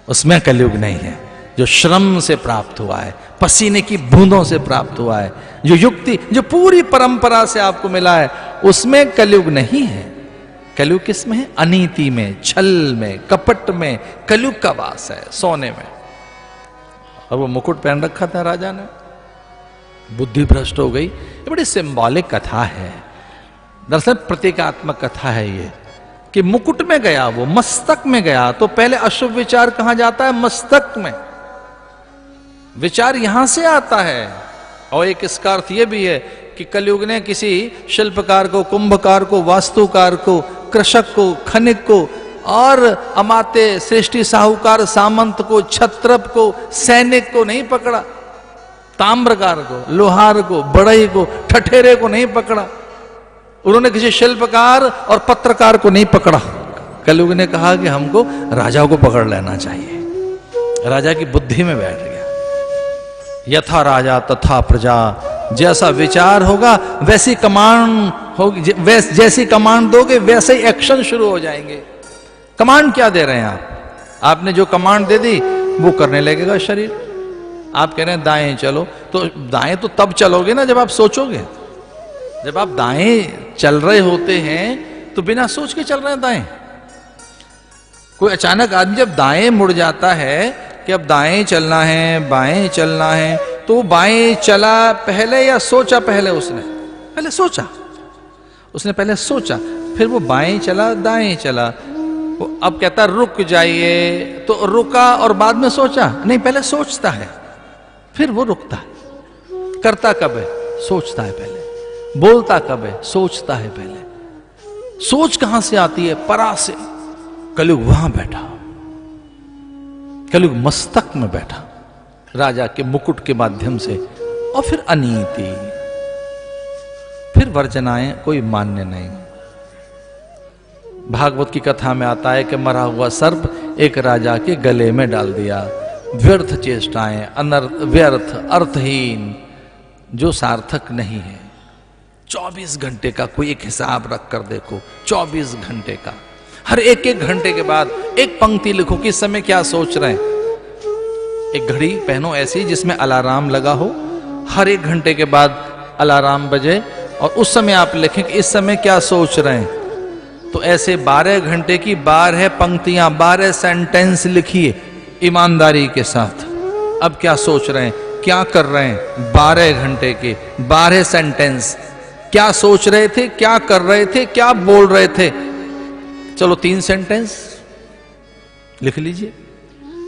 उसमें कलयुग नहीं है। जो श्रम से प्राप्त हुआ है, पसीने की बूंदों से प्राप्त हुआ है, जो युक्ति, जो पूरी परंपरा से आपको मिला है, उसमें कलयुग नहीं है। कलयुग किसमें है? अनीति में, छल में, कपट में कलयुग का वास है, सोने में। और वो मुकुट पहन रखा था राजा ने, बुद्धि भ्रष्ट हो गई। ये बड़ी सिंबॉलिक कथा है, दरअसल प्रतीकात्मक कथा है ये, कि मुकुट में गया, वो मस्तक में गया। तो पहले अशुभ विचार कहां जाता है? मस्तक में। विचार यहां से आता है। और एक इसका अर्थ यह भी है कि कलयुग ने किसी शिल्पकार को, कुंभकार को, वास्तुकार को, कृषक को, खनिक को, और अमात्य, सृष्टि, साहूकार, सामंत को, क्षत्रप को, सैनिक को नहीं पकड़ा, ताम्रकार को, लोहार को, बढ़ई को, ठठेरे को नहीं पकड़ा। उन्होंने किसी शिल्पकार और पत्रकार को नहीं पकड़ा। कलयुग ने कहा कि हमको राजा को पकड़ लेना चाहिए। राजा की बुद्धि में बैठ गया। यथा राजा तथा प्रजा, जैसा विचार होगा वैसी कमांड होगी, जैसी कमांड दोगे वैसे ही एक्शन शुरू हो जाएंगे। कमांड क्या दे रहे हैं आप? आपने जो कमांड दे दी वो करने लगेगा शरीर। आप कह रहे हैं दाएं चलो, तो दाएं तो तब चलोगे ना जब आप सोचोगे। जब आप दाएं चल रहे होते हैं तो बिना सोच के चल रहे हैं दाएं। कोई अचानक आदमी जब दाएं मुड़ जाता है कि अब दाएं चलना है, बाएं चलना है, तो बाएं चला पहले या सोचा पहले? पहले सोचा। उसने पहले सोचा, फिर वो बाएं चला, दाएं चला। वो अब कहता रुक जाइए, तो रुका और बाद में सोचा? नहीं, पहले सोचता है फिर वो रुकता है। करता कब है? सोचता है पहले। बोलता कब है? सोचता है पहले। सोच कहां से आती है? परा से। कलयुग वहां बैठा, कलयुग मस्तक में बैठा, राजा के मुकुट के माध्यम से। और फिर अनीति, फिर वर्जनाएं कोई मान्य नहीं। भागवत की कथा में आता है कि मरा हुआ सर्प एक राजा के गले में डाल दिया। व्यर्थ चेष्टाएं, अनर्थ, व्यर्थ, अर्थहीन, जो सार्थक नहीं है। 24 घंटे का कोई एक हिसाब रख कर देखो, 24 घंटे का, हर एक एक घंटे के बाद एक पंक्ति लिखो कि इस समय क्या सोच रहे हैं। एक घड़ी पहनो ऐसी जिसमें अलार्म लगा हो, हर एक घंटे के बाद अलार्म बजे और उस समय आप लिखें कि इस समय क्या सोच रहे हैं। तो ऐसे 12 घंटे की 12 पंक्तियां, 12 सेंटेंस लिखिए ईमानदारी के साथ। अब क्या सोच रहे हैं, क्या कर रहे हैं, 12 घंटे के 12 सेंटेंस, क्या सोच रहे थे, क्या कर रहे थे, क्या बोल रहे थे। चलो 3 सेंटेंस लिख लीजिए,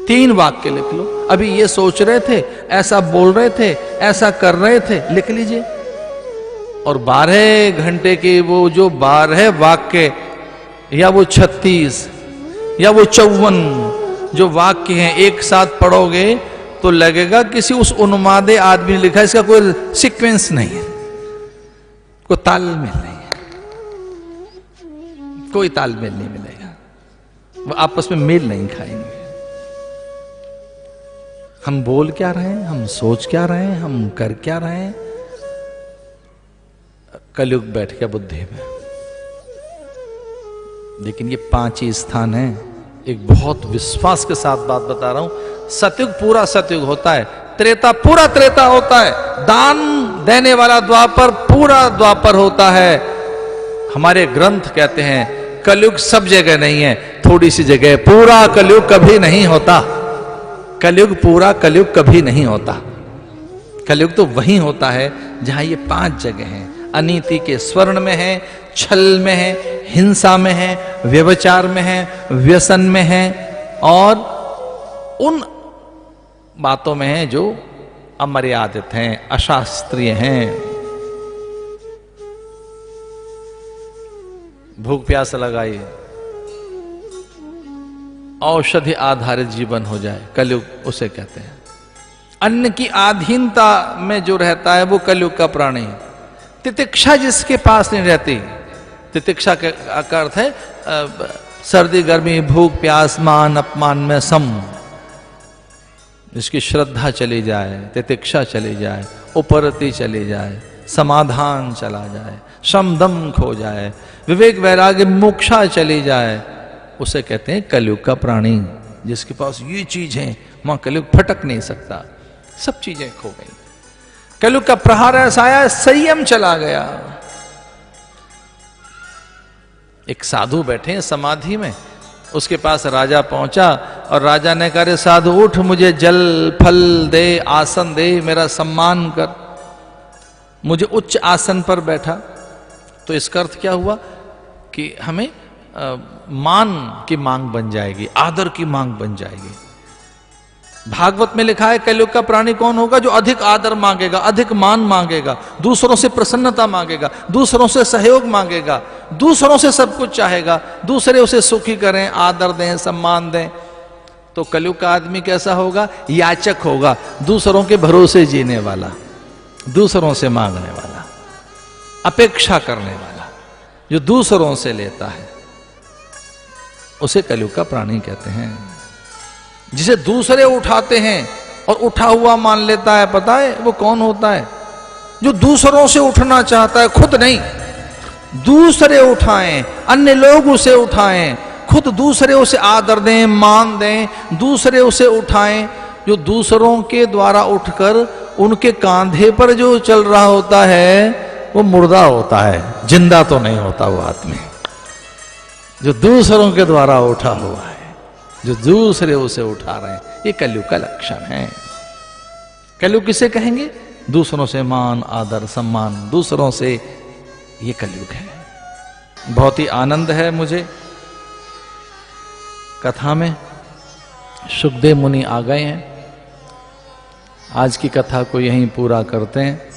3 वाक्य लिख लो। अभी ये सोच रहे थे, ऐसा बोल रहे थे, ऐसा कर रहे थे, लिख लीजिए। और 12 घंटे के वो जो 12 वाक्य या वो 36 या वो 54 जो वाक्य हैं एक साथ पढ़ोगे तो लगेगा किसी उस उन्मादे आदमी ने लिखा, इसका कोई सीक्वेंस नहीं है, कोई तालमेल नहीं है, कोई तालमेल नहीं मिलेगा, वो आपस में मेल नहीं खाएंगे। हम बोल क्या रहे हैं, हम सोच क्या रहे हैं, हम कर क्या रहे हैं। कलयुग बैठ गया बुद्धि में। लेकिन ये 5 ही स्थान है। एक बहुत विश्वास के साथ बात बता रहा हूं, सतयुग पूरा सतयुग होता है, त्रेता पूरा त्रेता होता है, दान देने वाला द्वापर पूरा द्वापर होता है। हमारे ग्रंथ कहते हैं कलयुग सब जगह नहीं है, थोड़ी सी जगह। पूरा कलयुग कभी नहीं होता, कलयुग पूरा कलयुग कभी नहीं होता। कलयुग तो वही होता है जहां ये 5 जगह हैं। अनीति के स्वर्ण में है, छल में है, हिंसा में है, व्यभिचार में है, व्यसन में है और उन बातों में है जो अमर्यादित हैं, अशास्त्रीय हैं। भूख प्यास लगाई, औषधि आधारित जीवन हो जाए, कलयुग उसे कहते हैं। अन्न की अधीनता में जो रहता है वो कलयुग का प्राणी है। तितिक्षा जिसके पास नहीं रहती, तितिक्षा का अर्थ है सर्दी गर्मी भूख प्यास मान अपमान में सम। जिसकी श्रद्धा चली जाए, तितिक्षा चली जाए, उपरति चली जाए, समाधान चला जाए, शम दम खो जाए, विवेक वैराग्य मोक्षा चली जाए, उसे कहते हैं कलयुग का प्राणी। जिसके पास ये चीज है वहां कलयुग फटक नहीं सकता, सब चीजें खो गई। कलयुग का प्रहार ऐसा आया, संयम चला गया। एक साधु बैठे हैं समाधि में, उसके पास राजा पहुंचा और राजा ने कहा, साधु उठ, मुझे जल फल दे, आसन दे, मेरा सम्मान कर, मुझे उच्च आसन पर बैठा। तो इसका अर्थ क्या हुआ कि हमें मान की मांग बन जाएगी, आदर की मांग बन जाएगी। भागवत में लिखा है कलयुग का प्राणी कौन होगा, जो अधिक आदर मांगेगा, अधिक मान मांगेगा, दूसरों से प्रसन्नता मांगेगा, दूसरों से सहयोग मांगेगा, दूसरों से सब कुछ चाहेगा, दूसरे उसे सुखी करें, आदर दें, सम्मान दें। तो कलयुग का आदमी कैसा होगा, याचक होगा, दूसरों के भरोसे जीने वाला, दूसरों से मांगने वाला, अपेक्षा करने वाला, जो दूसरों से लेता है, उसे कलयुग का प्राणी कहते हैं। जिसे दूसरे उठाते हैं और उठा हुआ मान लेता है, पता है वो कौन होता है, जो दूसरों से उठना चाहता है, खुद नहीं। दूसरे उठाएं, अन्य लोग उसे उठाएं, खुद दूसरे उसे आदर दें, मान दें, दूसरे उसे उठाएं। जो दूसरों के द्वारा उठकर उनके कांधे पर जो चल रहा होता है वो मुर्दा होता है, जिंदा तो नहीं होता वो आदमी। जो दूसरों के द्वारा उठा हुआ है, जो दूसरे उसे उठा रहे हैं, ये कलयुग का लक्षण है। कलयुग किसे कहेंगे, दूसरों से मान आदर सम्मान, दूसरों से, ये कलयुग है। बहुत ही आनंद है मुझे कथा में। सुखदेव मुनि आ गए हैं, आज की कथा को यहीं पूरा करते हैं।